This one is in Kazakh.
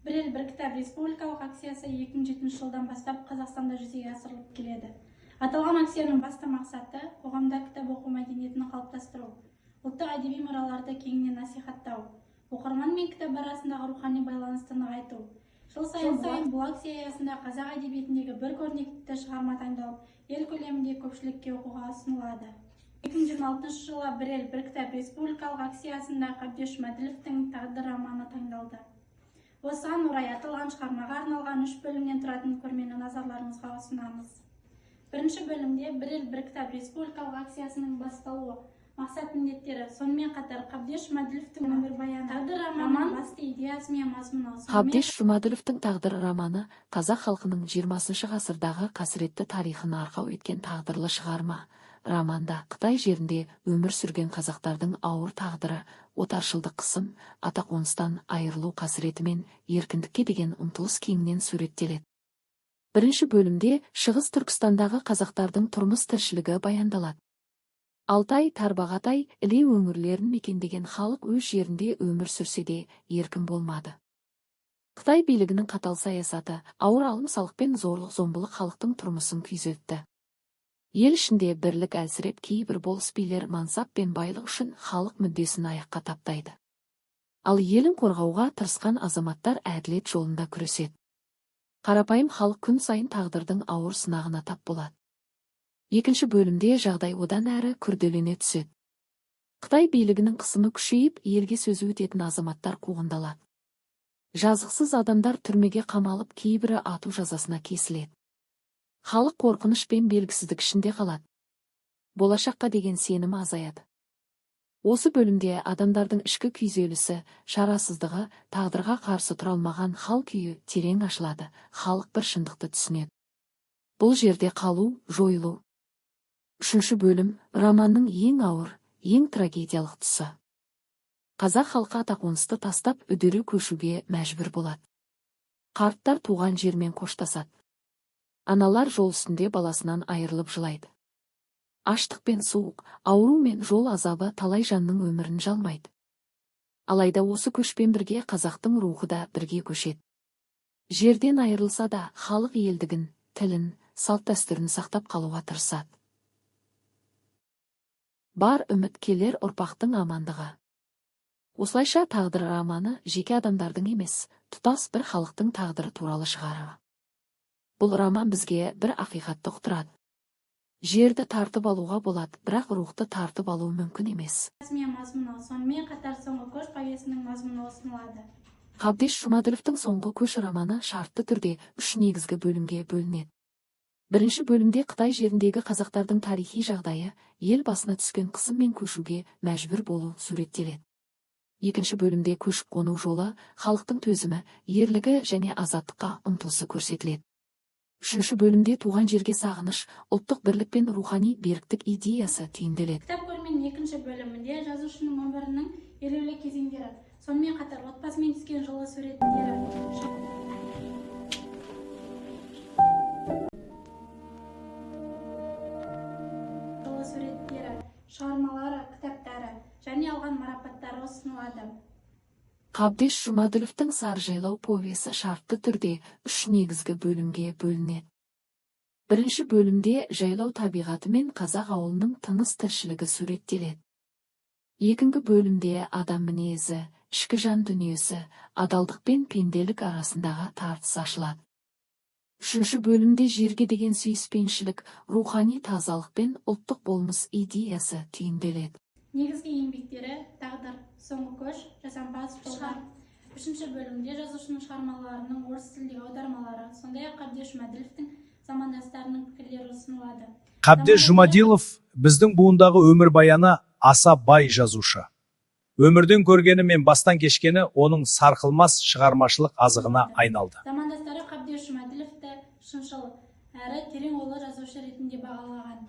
Бір ел бір кітап республикалық акциясы 2007 жылдан бастап Қазақстанда жүзеге асырылып келеді. Аталған акцияның басты мақсаты қоғамда кітап оқу мәдениетін қалыптастыру, ұлттық әдеби мұраларды кеңінен насихаттау, оқырман мен кітап арасындағы рухани байланысты нығайту. Жыл сайын бұл акция аясында қазақ әдебиетіндегі бір көрнекті шығарма таңдалып, ел көлемінде көпшілікке оқуға ұсынылады. 2026 жылы бір ел бір кітап республикалық акциясында Қабдеш Жұмаділовтің «Тағдыр» романы таңдалды. Осыған орай аталған шығармаға арналған 3 бөлімнен тұратын көрмені назарларыңызға ұсынамыз. Бірінші бөлімде бір ел бір кітап республикалық акциясының басталуы, мақсат-міндеттері, сонымен қатар Қабдеш Жұмаділовтің өмірбаяны, «Тағдыр» романының басты идеясы мен мазмұны. Қабдеш Жұмаділовтің «Тағдыр» романы қазақ халқының 20 ғасырдағы қасіретті тарихын арқау еткен тағдырлы шығарма. Романда Қытай жерінде өмір сүрген қазақтардың ауыр тағдыры, отаршылдық қысым, атақоныстан айырылу қасіреті мен еркіндікке деген ұмтылыс кеңінен суреттеледі. Бірінші бөлімде Шығыс Түркістандағы қазақтардың тұрмыс тіршілігі баяндалады. Алтай, Тарбағатай, Іле өңірлерін мекендеген халық өз жерінде өмір сүрсе де еркін болмады. Қытай билігінің қатал саясаты, ауыр алым-салық пен зорлық-зомбылық халықтың тұрмысын күйзелтті. Ел ішінде бірлік әлсіреп, кейбір болыс билер мансап пен байлық үшін халық мүддесін аяққа таптайды. Ал елін қорғауға тырысқан азаматтар әділет жолында күреседі. Қарапайым халық күн сайын тағдырдың ауыр сынағына тап болады. Екінші бөлімде жағдай одан әрі күрделене түседі. Қытай билігінің қысымы күшейіп, елге сөзі өтетін азаматтар қуғындалады. Жазықсыз адамдар түрмеге қамалып, кейбірі ату жазасына кесіледі. Халық қорқыныш пен белгісіздік ішінде қалады. Болашаққа деген сенімі азаяды. Осы бөлімде адамдардың ішкі күйзелісі, шарасыздығы, тағдырға қарсы тұра алмаған хал күйі терең ашылады. Халық бір шындықты түсінеді. Бұл жерде қалу, жойылу. Үшінші бөлім романның ең ауыр, ең трагедиялық тұсы. Қазақ халқы атақонысты тастап үдере көшуге мәжбүр болады. Қарттар туған жермен қоштасады. Аналар жол үстінде баласынан айырылып жылайды. Аштық пен суық, ауру мен жол азабы талай жанның өмірін жалмайды. Алайда осы көшпен бірге қазақтың рухы да бірге көшеді. Жерден айырылса да халық елдігін, тілін, салт-дәстүрін сақтап қалуға тырысады. Бар үміт келер ұрпақтың амандығы. Осылайша «Тағдыр» романы жеке адамдардың емес, тұтас бір халықтың тағдыры туралы шығарма. Бұл роман бізге бір ақиқатты ұқтырады. Жерді тартып алуға болады, бірақ рухты тартып алу мүмкін емес. Сонымен қатар соңғы көш повесінің мазмұны ұсынылады. Қабдеш Жұмаділовтің соңғы көш романы шартты түрде 3 негізгі бөлімге бөлінеді. Бірінші бөлімде Қытай жеріндегі қазақтардың тарихи жағдайы, ел басына түскен қысым мен көшуге мәжбүр болу суреттеледі. Екінші бөлімде көшіп-қону жолы, халықтың төзімі, ерлігі және азаттыққа ұмтылысы көрсетіледі. Үшінші бөлімде туған жерге сағыныш, ұлттық бірлік пен рухани беріктік идеясы түйінделеді. Кітап көрменің екінші бөлімінде жазушының өмірінің елеулі кезеңдері, сонымен қатар отбасымен түскен жылы суреттері, шығармалары, кітаптары және алған марапаттары ұсынылады. Қабдеш Жұмаділовтің «Саржайлау» повесі шартты түрде 3 негізгі бөлімге бөлінеді. Бірінші бөлімде жайлау табиғаты мен қазақ ауылының тыныс тіршілігі суреттеледі. Екінші бөлімде адам мінезі, ішкі жан дүниесі, адалдық пен пенделік арасындағы тартыс ашылады. Үшінші бөлімде жерге деген сүйіспеншілік, рухани тазалық пен ұлттық болмыс идеясы түйінделеді. Негізгі еңбектері «Тағдыр», «Соңғы көш», «Жасампаз», «Жолдар». Үшінші бөлімде жазушының шығармаларының орыс тіліндегі аудармалары, сондай-ақ Қабдеш Жұмаділовтің замандастарының пікірлері ұсынылады. Қабдеш Жұмаділов біздің буындағы өмірбаяны аса бай жазушы. Өмірден көргені мен бастан кешкені оның сарқылмас шығармашылық азығына айналды. Замандастары Қабдеш Жұмаділовты шыншыл әрі терең ойлы жазушы ретінде бағалаған.